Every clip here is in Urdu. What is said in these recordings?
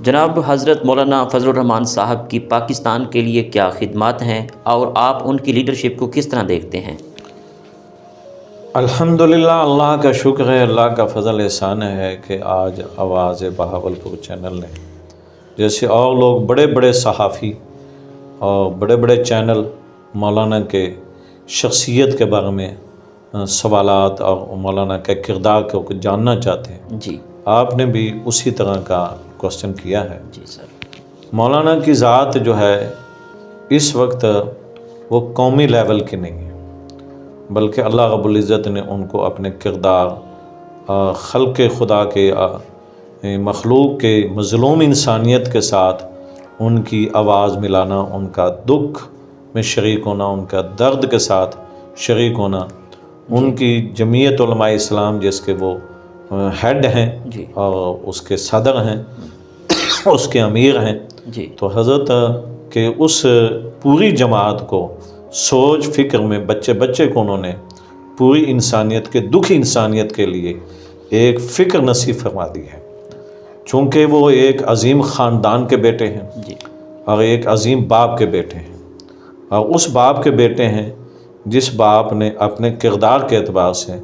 جناب حضرت مولانا فضل الرحمان صاحب کی پاکستان کے لیے کیا خدمات ہیں اور آپ ان کی لیڈرشپ کو کس طرح دیکھتے ہیں؟ الحمدللہ، اللہ کا شکر ہے، اللہ کا فضل احسان ہے کہ آج آواز بہاولپور چینل نے جیسے اور لوگ بڑے بڑے صحافی اور بڑے بڑے چینل مولانا کے شخصیت کے بارے میں سوالات اور مولانا کے کردار کو جاننا چاہتے ہیں، جی آپ نے بھی اسی طرح کا کوشچن کیا ہے۔ جی سر۔ مولانا کی ذات جو ہے اس وقت وہ قومی لیول کی نہیں ہے، بلکہ اللہ رب العزت نے ان کو اپنے کردار، خلق خدا کے، مخلوق کے مظلوم انسانیت کے ساتھ ان کی آواز ملانا، ان کا دکھ میں شریک ہونا، ان کا درد کے ساتھ شریک ہونا، ان کی جمعیت علماء اسلام جس کے وہ ہیڈ ہیں جی اور اس کے صدر ہیں، اس کے امیر ہیں، جی تو حضرت کے اس پوری جماعت کو سوچ فکر میں بچے بچے کو انہوں نے پوری انسانیت کے دکھی انسانیت کے لیے ایک فکر نصیب فرما دی ہے، چونکہ وہ ایک عظیم خاندان کے بیٹے ہیں جی اور ایک عظیم باپ کے بیٹے ہیں، اور اس باپ کے بیٹے ہیں جس باپ نے اپنے کردار کے اعتبار سے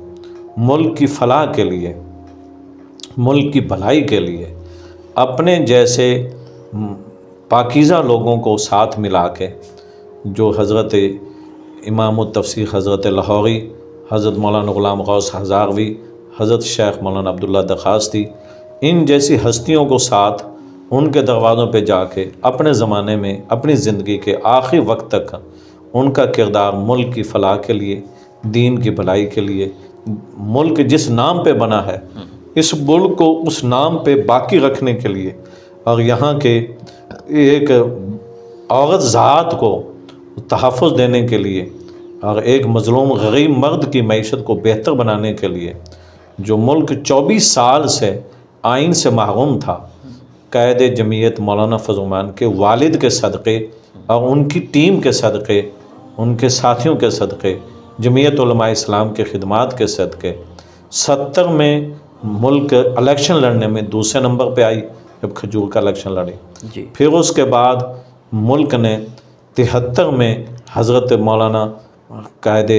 ملک کی فلاح کے لیے، ملک کی بھلائی کے لیے اپنے جیسے پاکیزہ لوگوں کو ساتھ ملا کے، جو حضرت امام التفسیر حضرت لاہوری، حضرت مولانا غلام غوث ہزاروی، حضرت شیخ مولانا عبداللہ درخواستی، ان جیسی ہستیوں کو ساتھ ان کے دروازوں پہ جا کے اپنے زمانے میں اپنی زندگی کے آخری وقت تک ان کا کردار ملک کی فلاح کے لیے، دین کی بھلائی کے لیے، ملک جس نام پہ بنا ہے اس ملک کو اس نام پہ باقی رکھنے کے لیے، اور یہاں کے ایک عورت ذات کو تحفظ دینے کے لیے، اور ایک مظلوم غریب مرد کی معیشت کو بہتر بنانے کے لیے، جو ملک 24 سال سے آئین سے محروم تھا، قائد جمعیت مولانا فضل الرحمان کے والد کے صدقے اور ان کی ٹیم کے صدقے، ان کے ساتھیوں کے صدقے، جمعیت علماء اسلام کے خدمات کے صدقے 70 میں ملک الیکشن لڑنے میں دوسرے نمبر پہ آئی جب کھجور کا الیکشن لڑی، جی پھر اس کے بعد ملک نے 73 میں حضرت مولانا قائد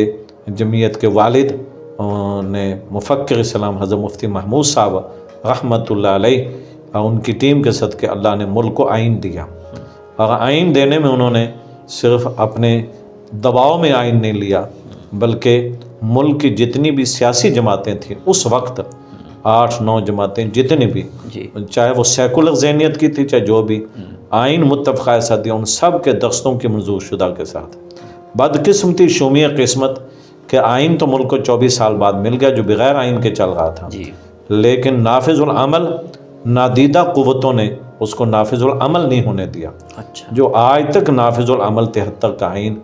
جمعیت کے والد نے مفکر اسلام حضرت مفتی محمود صاحب رحمۃ اللہ علیہ اور ان کی ٹیم کے صدقے اللہ نے ملک کو آئین دیا، اور آئین دینے میں انہوں نے صرف اپنے دباؤ میں آئین نہیں لیا، بلکہ ملک کی جتنی بھی سیاسی جماعتیں تھیں اس وقت 8-9 جماعتیں جتنی بھی، جی چاہے وہ سیکولر ذہنیت کی تھی، چاہے جو بھی، آئین متفقہ صدی ان سب کے دستوں کی منظور شدہ کے ساتھ بدقسمتی شومیہ قسمت کہ آئین تو ملک کو 24 سال بعد مل گیا جو بغیر آئین کے چل رہا تھا، جی لیکن نافذ العمل نادیدہ قوتوں نے اس کو نافذ العمل نہیں ہونے دیا، اچھا جو آج تک نافذ العمل 73 کا آئین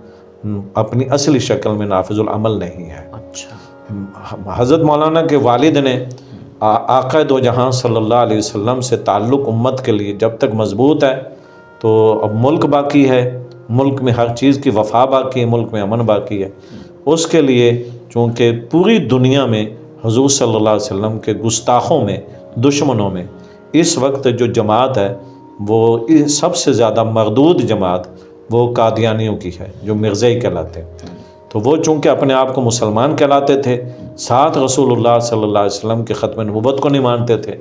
اپنی اصلی شکل میں نافذ العمل نہیں ہے۔ اچھا حضرت مولانا کے والد نے آقا دو جہاں صلی اللہ علیہ وسلم سے تعلق امت کے لیے جب تک مضبوط ہے تو اب ملک باقی ہے، ملک میں ہر چیز کی وفا باقی ہے، ملک میں امن باقی ہے، اس کے لیے چونکہ پوری دنیا میں حضور صلی اللہ علیہ وسلم کے گستاخوں میں، دشمنوں میں اس وقت جو جماعت ہے وہ سب سے زیادہ مردود جماعت وہ قادیانیوں کی ہے جو مرزائی کہلاتے ہیں، تو وہ چونکہ اپنے آپ کو مسلمان کہلاتے تھے، ساتھ رسول اللہ صلی اللہ علیہ وسلم کے ختم نبوت کو نہیں مانتے تھے،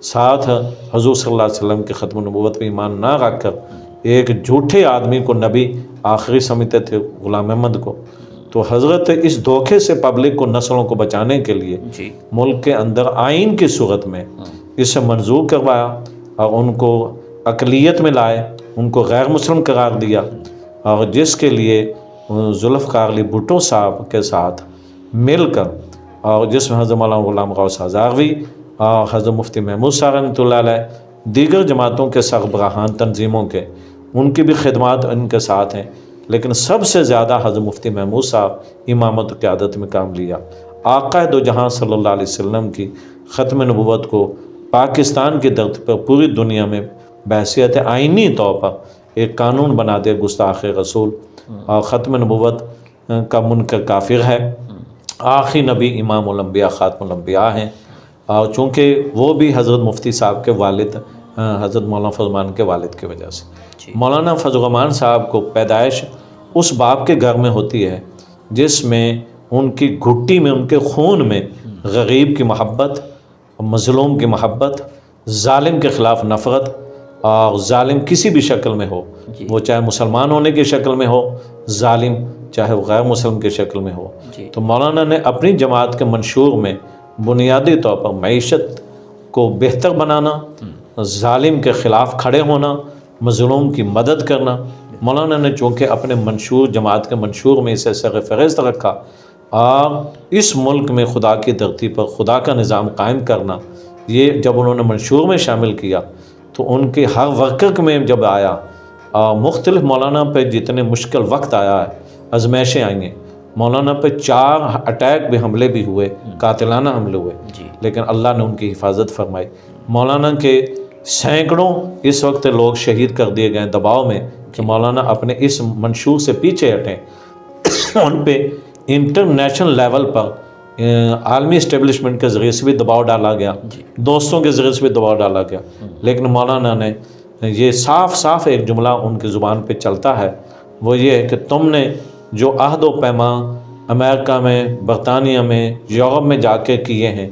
ساتھ حضور صلی اللہ علیہ وسلم کے ختم نبوت پہ ایمان نہ رکھ کر ایک جھوٹے آدمی کو نبی آخری سمجھتے تھے، غلام احمد کو، تو حضرت اس دھوکے سے پبلک کو، نسلوں کو بچانے کے لیے جی ملک کے اندر آئین کی صورت میں اسے منظور کروایا اور ان کو اقلیت میں لائے، ان کو غیر مسلم قرار دیا، اور جس کے لیے ذوالفقار علی بھٹو صاحب کے ساتھ مل کر، اور جس میں حضرت مولانا غلام غوث ہزاروی اور حضرت مفتی محمود صاحب رحمۃ اللہ علیہ، دیگر جماعتوں کے سربراہان تنظیموں کے، ان کی بھی خدمات ان کے ساتھ ہیں، لیکن سب سے زیادہ حضرت مفتی محمود صاحب امامت و قیادت میں کام لیا، آقا دو جہاں صلی اللہ علیہ وسلم کی ختم نبوت کو پاکستان کی دھرتی پر پوری دنیا میں بحیثیت آئینی طور پر ایک قانون بنا دے، گستاخ رسول اور ختم نبوت کا منکر کافر ہے، آخری نبی امام الانبیاء خاتم الانبیاء ہیں، اور چونکہ وہ بھی حضرت مفتی صاحب کے والد حضرت مولانا فضل الرحمان کے والد کی وجہ سے۔ مولانا فضل الرحمان صاحب کو پیدائش اس باپ کے گھر میں ہوتی ہے جس میں ان کی گھٹی میں، ان کے خون میں غریب کی محبت، مظلوم کی محبت، ظالم کے خلاف نفرت، اور ظالم کسی بھی شکل میں ہو، وہ چاہے مسلمان ہونے کی شکل میں ہو، ظالم چاہے وہ غیر مسلم کی شکل میں ہو۔ تو مولانا نے اپنی جماعت کے منشور میں بنیادی طور پر معیشت کو بہتر بنانا، ظالم کے خلاف کھڑے ہونا، مظلوم کی مدد کرنا، مولانا نے چونکہ اپنے منشور، جماعت کے منشور میں اسے سر فہرست رکھا، اور اس ملک میں خدا کی دھرتی پر خدا کا نظام قائم کرنا، یہ جب انہوں نے منشور میں شامل کیا تو ان کے ہر ورکر میں جب آیا، مختلف مولانا پہ جتنے مشکل وقت آیا ہے، آزمائشیں آئی ہیں، مولانا پہ 4 اٹیک بھی، حملے بھی ہوئے، قاتلانہ حملے ہوئے، لیکن اللہ نے ان کی حفاظت فرمائی۔ مولانا کے سینکڑوں اس وقت لوگ شہید کر دیے گئے دباؤ میں کہ مولانا اپنے اس منشور سے پیچھے ہٹیں۔ ان پہ انٹرنیشنل لیول پر عالمی اسٹیبلشمنٹ کے ذریعے سے بھی دباؤ ڈالا گیا، دوستوں کے ذریعے سے بھی دباؤ ڈالا گیا، لیکن مولانا نے یہ صاف صاف ایک جملہ ان کی زبان پہ چلتا ہے، وہ یہ ہے کہ تم نے جو عہد و پیمان امریکہ میں، برطانیہ میں، یورپ میں جا کے کیے ہیں،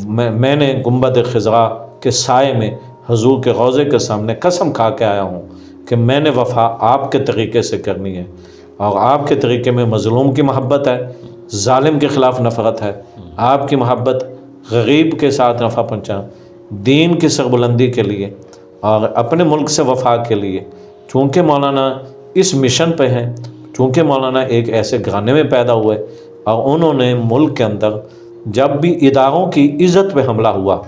میں نے گنبد خضرا کے سائے میں حضور کے روضے کے سامنے قسم کھا کے آیا ہوں کہ میں نے وفا آپ کے طریقے سے کرنی ہے، اور آپ کے طریقے میں مظلوم کی محبت ہے، ظالم کے خلاف نفرت ہے، آپ کی محبت غریب کے ساتھ نفع پہنچا، دین کی سربلندی کے لیے اور اپنے ملک سے وفا کے لیے۔ چونکہ مولانا اس مشن پہ ہیں، چونکہ مولانا ایک ایسے گھرانے میں پیدا ہوئے، اور انہوں نے ملک کے اندر جب بھی اداروں کی عزت پہ حملہ ہوا،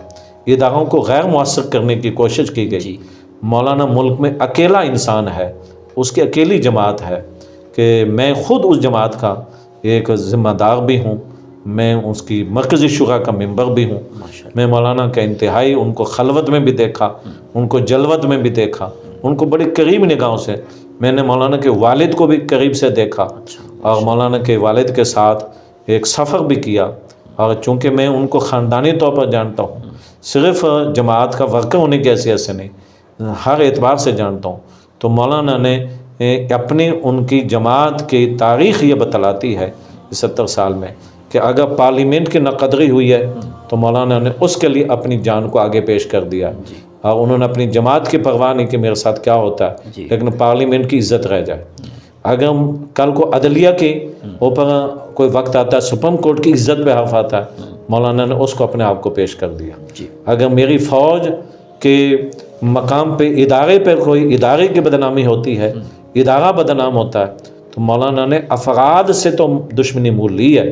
اداروں کو غیر مؤثر کرنے کی کوشش کی گئی، مولانا ملک میں اکیلا انسان ہے، اس کی اکیلی جماعت ہے کہ میں خود اس جماعت کا ایک ذمہ دار بھی ہوں، میں اس کی مرکزی شورا کا ممبر بھی ہوں۔ میں مولانا کا انتہائی ان کو خلوت میں بھی دیکھا، ان کو جلوت میں بھی دیکھا، ان کو بڑی قریب نگاہوں سے، میں نے مولانا کے والد کو بھی قریب سے دیکھا، اور مولانا کے والد کے ساتھ ایک سفر بھی کیا، اور چونکہ میں ان کو خاندانی طور پر جانتا ہوں، صرف جماعت کا ورکر ہونے کی حیثیت سے نہیں، ہر اعتبار سے جانتا ہوں، تو مولانا نے اپنی ان کی جماعت کی تاریخ یہ بتلاتی ہے 70 سال میں کہ اگر پارلیمنٹ کی ناقدری ہوئی ہے تو مولانا نے اس کے لیے اپنی جان کو آگے پیش کر دیا، اور انہوں نے اپنی جماعت کی پرواہ نہیں کہ میرے ساتھ کیا ہوتا ہے، لیکن پارلیمنٹ کی عزت رہ جائے۔ اگر کل کو عدلیہ کے اوپر کوئی وقت آتا ہے، سپریم کورٹ کی عزت پہ حرف آتا ہے، مولانا نے اس کو اپنے آپ کو پیش کر دیا۔ اگر میری فوج کے مقام پہ ادارے پہ کوئی ادارے کی بدنامی ہوتی ہے، ادارہ بدنام ہوتا ہے، تو مولانا نے افراد سے تو دشمنی مول لی ہے،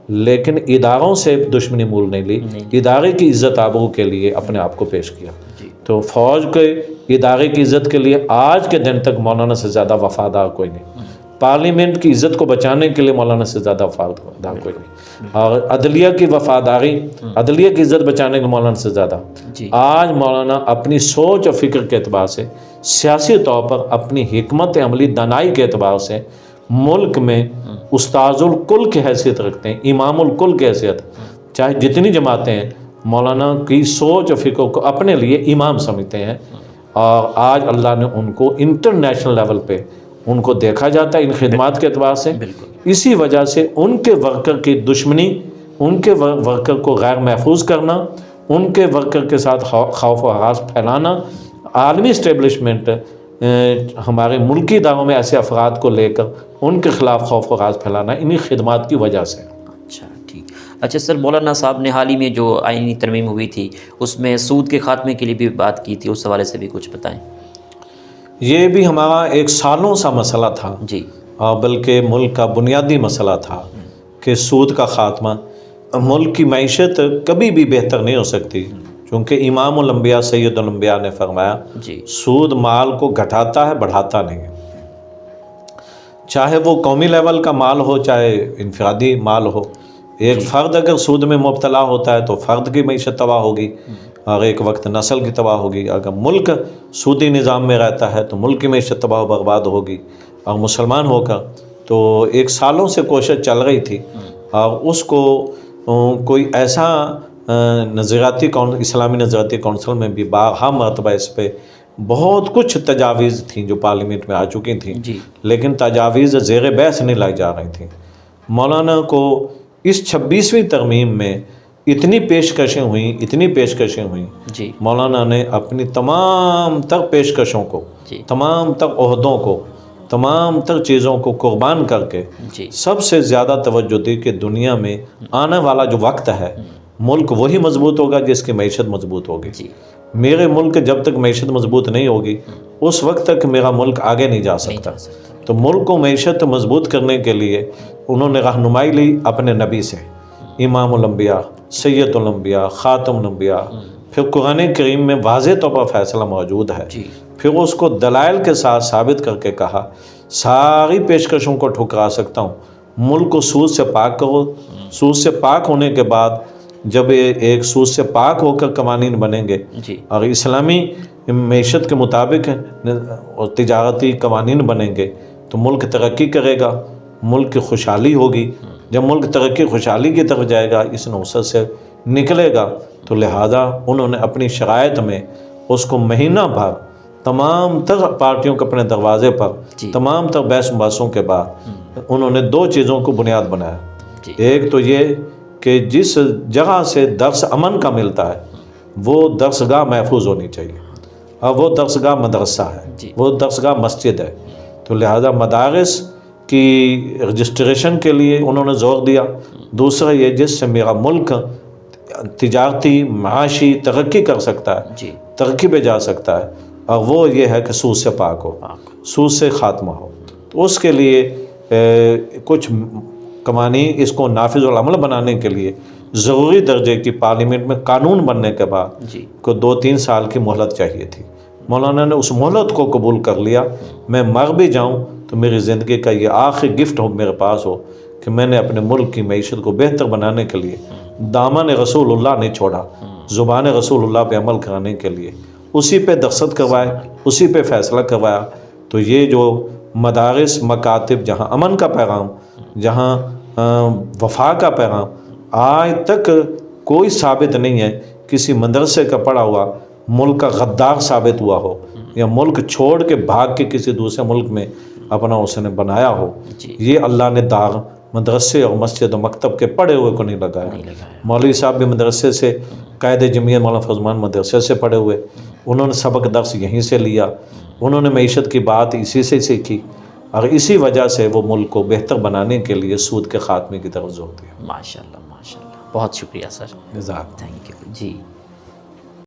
لیکن اداروں سے دشمنی مول نہیں لی، ادارے کی عزت آبرو کے لیے اپنے آپ کو پیش کیا۔ تو فوج کے ادارے کی عزت کے لیے آج کے دن تک مولانا سے زیادہ وفادار کوئی نہیں، پارلیمنٹ کی عزت کو بچانے کے لیے مولانا سے زیادہ وفادار کوئی نہیں، اور عدلیہ کی وفاداری، عدلیہ کی عزت بچانے کے مولانا سے زیادہ آج مولانا اپنی سوچ اور فکر کے اعتبار سے، سیاسی طور پر اپنی حکمت عملی دانائی کے اعتبار سے ملک میں استاذ الکل کی حیثیت رکھتے ہیں، امام الکل کی حیثیت، چاہے جتنی جماعتیں ہیں، مولانا کی سوچ اور فکر کو اپنے لیے امام سمجھتے ہیں، اور آج اللہ نے ان کو انٹرنیشنل لیول پہ ان کو دیکھا جاتا ہے ان خدمات کے اعتبار سے۔ اسی وجہ سے ان کے ورکر کی دشمنی، ان کے ورکر کو غیر محفوظ کرنا، ان کے ورکر کے ساتھ خوف و ہراس پھیلانا، عالمی اسٹیبلشمنٹ ہمارے ملکی اداروں میں ایسے افراد کو لے کر ان کے خلاف خوف و ہراس پھیلانا انہی خدمات کی وجہ سے۔ اچھا ٹھیک۔ اچھا سر، مولانا صاحب نے حال ہی میں جو آئینی ترمیم ہوئی تھی اس میں سود کے خاتمے کے لیے بھی بات کی تھی، اس حوالے سے بھی کچھ بتائیں۔ یہ بھی ہمارا ایک سالوں سا مسئلہ تھا، بلکہ ملک کا بنیادی مسئلہ تھا کہ سود کا خاتمہ۔ ملک کی معیشت کبھی بھی بہتر نہیں ہو سکتی، کیونکہ امام الانبیاء سید الانبیاء نے فرمایا سود مال کو گھٹاتا ہے، بڑھاتا نہیں ہے، چاہے وہ قومی لیول کا مال ہو چاہے انفرادی مال ہو۔ ایک فرد اگر سود میں مبتلا ہوتا ہے تو فرد کی معیشت تباہ ہوگی، اور ایک وقت نسل کی تباہ ہوگی۔ اگر ملک سودی نظام میں رہتا ہے تو ملک کی معیشت تباہ و برباد ہوگی، اور مسلمان ہو کر تو ایک سالوں سے کوشش چل رہی تھی، اور اس کو کوئی ایسا نظریاتی اسلامی نظریاتی کونسل میں بھی بارہا مرتبہ اس پہ بہت کچھ تجاویز تھیں جو پارلیمنٹ میں آ چکی تھیں، جی لیکن تجاویز زیر بحث نہیں لائی جا رہی تھیں۔ مولانا کو اس 26ویں ترمیم میں اتنی پیشکشیں ہوئیں جی مولانا نے اپنی تمام تر پیشکشوں کو، جی تمام تر عہدوں کو، تمام تر چیزوں کو قربان کر کے جی سب سے زیادہ توجہ دی کہ دنیا میں آنے والا جو وقت ہے ملک وہی مضبوط ہوگا جس کی معیشت مضبوط ہوگی۔ جی میرے ملک جب تک معیشت مضبوط نہیں ہوگی اس وقت تک میرا ملک آگے نہیں جا سکتا۔ تو ملک کو معیشت مضبوط کرنے کے لیے انہوں نے رہنمائی لی اپنے نبی سے، امام الانبیاء، سید الانبیاء، خاتم الانبیاء۔ پھر قرآن کریم میں واضح طور پر فیصلہ موجود ہے، جی پھر اس کو دلائل کے ساتھ ثابت کر کے کہا ساری پیشکشوں کو ٹھکرا سکتا ہوں، ملک کو سود سے پاک کرو۔ سود سے پاک ہونے کے بعد جب ایک سود سے پاک ہو کر قوانین بنیں گے جی اور اسلامی معیشت کے مطابق اور تجارتی قوانین بنیں گے تو ملک ترقی کرے گا، ملک کی خوشحالی ہوگی۔ جب ملک ترقی خوشحالی کی طرف جائے گا، اس نوسط سے نکلے گا، تو لہذا انہوں نے اپنی شرائط میں اس کو مہینہ بھر تمام تر پارٹیوں کے اپنے دروازے پر جی تمام تر بحث مباحثوں کے بعد انہوں نے دو چیزوں کو بنیاد بنایا۔ جی ایک تو یہ کہ جس جگہ سے درس امن کا ملتا ہے وہ درسگاہ محفوظ ہونی چاہیے، اور وہ درسگاہ مدرسہ ہے، جی وہ درسگاہ مسجد ہے۔ تو لہذا مدارس کی رجسٹریشن کے لیے انہوں نے زور دیا۔ دوسرا یہ جس سے میرا ملک تجارتی معاشی ترقی کر سکتا ہے، جی ترقی پہ جا سکتا ہے، اور وہ یہ ہے کہ سود سے پاک ہو، سود سے خاتمہ ہو۔ تو اس کے لیے کچھ قوانین اس کو نافذ العمل بنانے کے لیے ضروری درجے کی پارلیمنٹ میں قانون بننے کے بعد جی کو 2-3 سال کی مہلت چاہیے تھی۔ مولانا نے اس مہلت کو قبول کر لیا۔ میں مر بھی جاؤں تو میری زندگی کا یہ آخری گفٹ ہو میرے پاس ہو کہ میں نے اپنے ملک کی معیشت کو بہتر بنانے کے لیے دامن رسول اللہ نہیں چھوڑا، زبان رسول اللہ پہ عمل کرانے کے لیے اسی پہ دستخط کروائے، اسی پہ فیصلہ کروایا۔ تو یہ جو مدارس، مکاتب، جہاں امن کا پیغام، جہاں وفا کا پیغام، آج تک کوئی ثابت نہیں ہے کسی مدرسے کا پڑھا ہوا ملک کا غدار ثابت ہوا ہو، یا ملک چھوڑ کے بھاگ کے کسی دوسرے ملک میں اپنا اس نے بنایا ہو۔ جی یہ اللہ نے داغ مدرسے اور مسجد و مکتب کے پڑھے ہوئے کو نہیں لگایا۔ مولوی صاحب بھی مدرسے سے، قائد جمعیت مولانا فضمان مدرسے سے پڑھے ہوئے، انہوں نے سبق درس یہیں سے لیا، انہوں نے معیشت کی بات اسی سے سیکھی، اور اسی وجہ سے وہ ملک کو بہتر بنانے کے لیے سود کے خاتمے کی طرف زور دیا۔ ماشاء اللہ ماشاء اللہ، بہت شکریہ سر، جزاک تھینک یو جی۔